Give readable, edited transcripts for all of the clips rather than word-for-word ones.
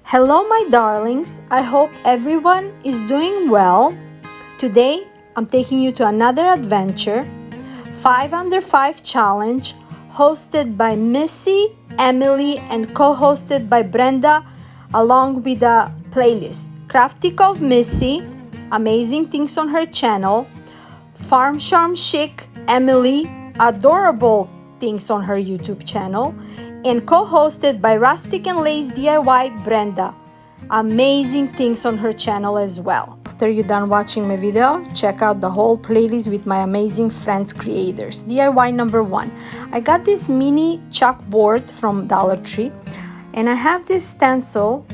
Hello my darlings, I hope everyone is doing well. Today I'm taking you to another adventure, 5 under 5 challenge, hosted by Missy, Emily and co-hosted by Brenda along with a playlist. Crafty of Missy, amazing things on her channel, Farm Charm Chic Emily, adorable things on her YouTube channel, and co-hosted by Rustic and Lace DIY Brenda, amazing things on her channel as well. After you're done watching my video, check out the whole playlist with my amazing friends creators. DIY number 1. I got this mini chalkboard from Dollar Tree, and I have this stencil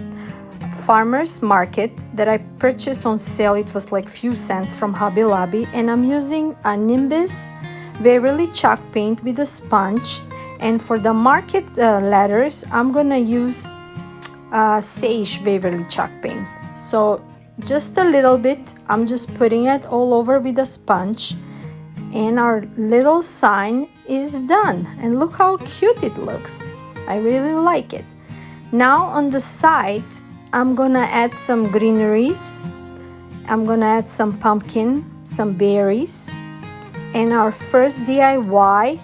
farmers market that I purchased on sale. It was like few cents from Hobby Lobby, and I'm using a Nimbus Waverly chalk paint with a sponge, and for the market letters I'm gonna use Sage Waverly chalk paint. So just a little bit, I'm just putting it all over with a sponge, and our little sign is done, and look how cute it looks. I really like it. Now on the side I'm gonna add some greeneries. I'm gonna add some pumpkin, some berries, and our first DIY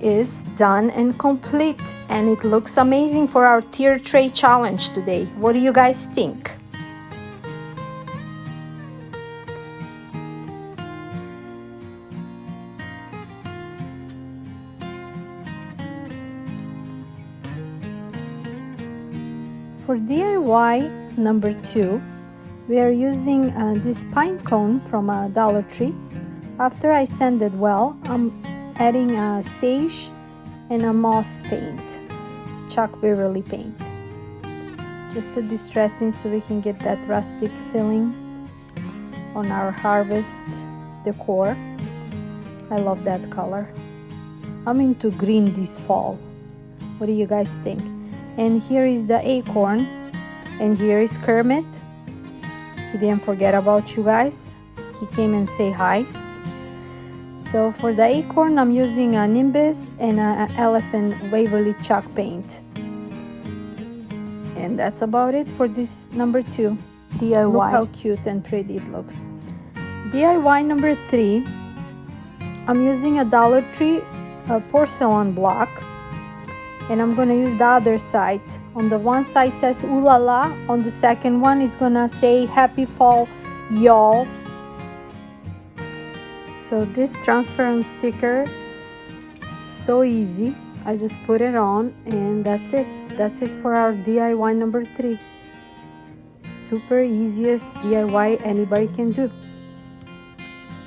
is done and complete, and it looks amazing for our Tiered Tray challenge today. What do you guys think? For DIY number 2, we are using this pine cone from Dollar Tree. After I sand it well, I'm adding a sage and a moss paint, chalk Waverly paint. Just a distressing so we can get that rustic feeling on our harvest decor. I love that color. I'm into green this fall. What do you guys think? And here is the acorn, and here is Kermit. He didn't forget about you guys. He came and say hi. So for the acorn, I'm using a Nimbus and an Elephant Waverly chalk paint. And that's about it for this number 2 DIY. Look how cute and pretty it looks. DIY number 3, I'm using a Dollar Tree porcelain block, and I'm gonna use the other side. On the one side says ooh la la, on the second one it's gonna say happy fall y'all. So this transparent sticker, so easy. I just put it on, and that's it. That's it for our DIY number 3. Super easiest DIY anybody can do.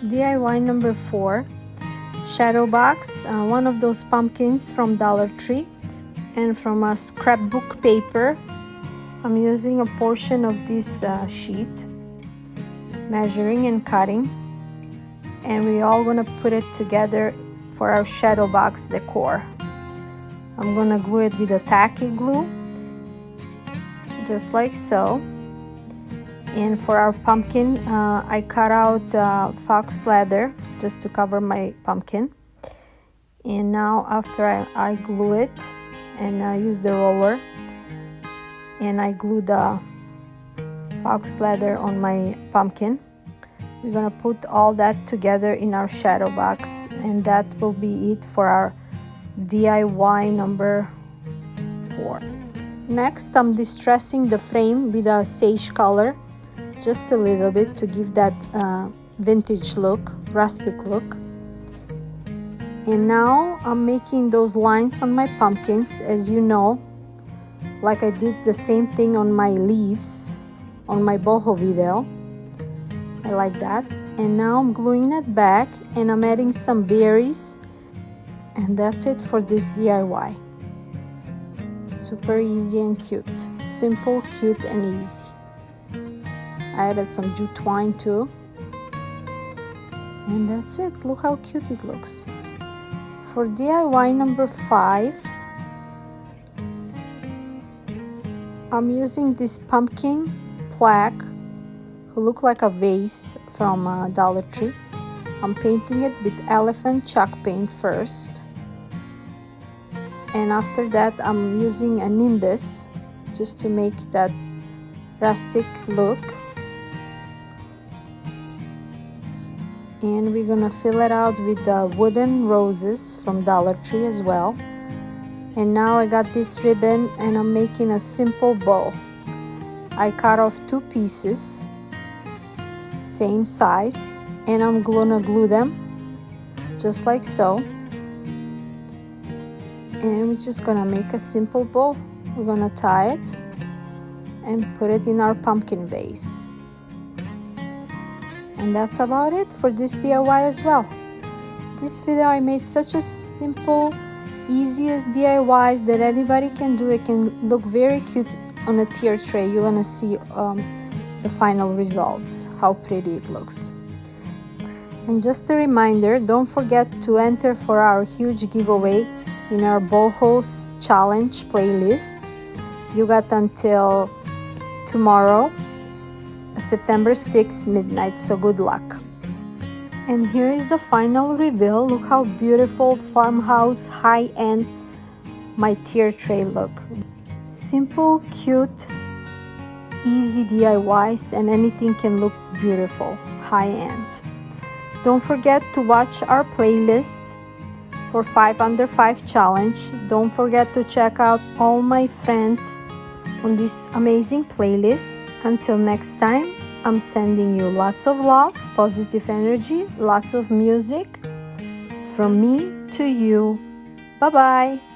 DIY number 4, shadow box, one of those pumpkins from Dollar Tree, and from a scrapbook paper. I'm using a portion of this sheet, measuring and cutting, and we're all gonna put it together for our shadow box decor. I'm gonna glue it with a tacky glue, just like so. And for our pumpkin, I cut out fox leather just to cover my pumpkin. And now after I glue it, and I use the roller, and I glue the fox leather on my pumpkin. We're gonna put all that together in our shadow box, and that will be it for our DIY number 4. Next, I'm distressing the frame with a sage color, just a little bit to give that vintage look, rustic look. And now I'm making those lines on my pumpkins, as you know, like I did the same thing on my leaves on my boho video. I like that. And now I'm gluing it back, and I'm adding some berries, and that's it for this DIY. Super easy and cute. Simple, cute and easy. I added some jute twine too. And that's it. Look how cute it looks. For DIY number 5, I'm using this pumpkin plaque who look like a vase from Dollar Tree. I'm painting it with elephant chalk paint first, and after that I'm using a Nimbus just to make that rustic look. And we're gonna fill it out with the wooden roses from Dollar Tree as well. And now I got this ribbon and I'm making a simple bow. I cut off 2 pieces, same size, and I'm gonna glue them just like so. And we're just gonna make a simple bow. We're gonna tie it and put it in our pumpkin vase. And that's about it for this DIY as well. This video I made such a simple, easiest DIYs that anybody can do. It can look very cute on a tiered tray. You're gonna see the final results, how pretty it looks. And just a reminder, don't forget to enter for our huge giveaway in our Farmhouse challenge playlist. You got until tomorrow, September 6th, midnight, so good luck. And here is the final reveal. Look how beautiful Farmhouse high-end my tiered tray look. Simple, cute, easy DIYs, and anything can look beautiful, high-end. Don't forget to watch our playlist for 5 under 5 challenge. Don't forget to check out all my friends on this amazing playlist. Until next time, I'm sending you lots of love, positive energy, lots of music from me to you. Bye-bye.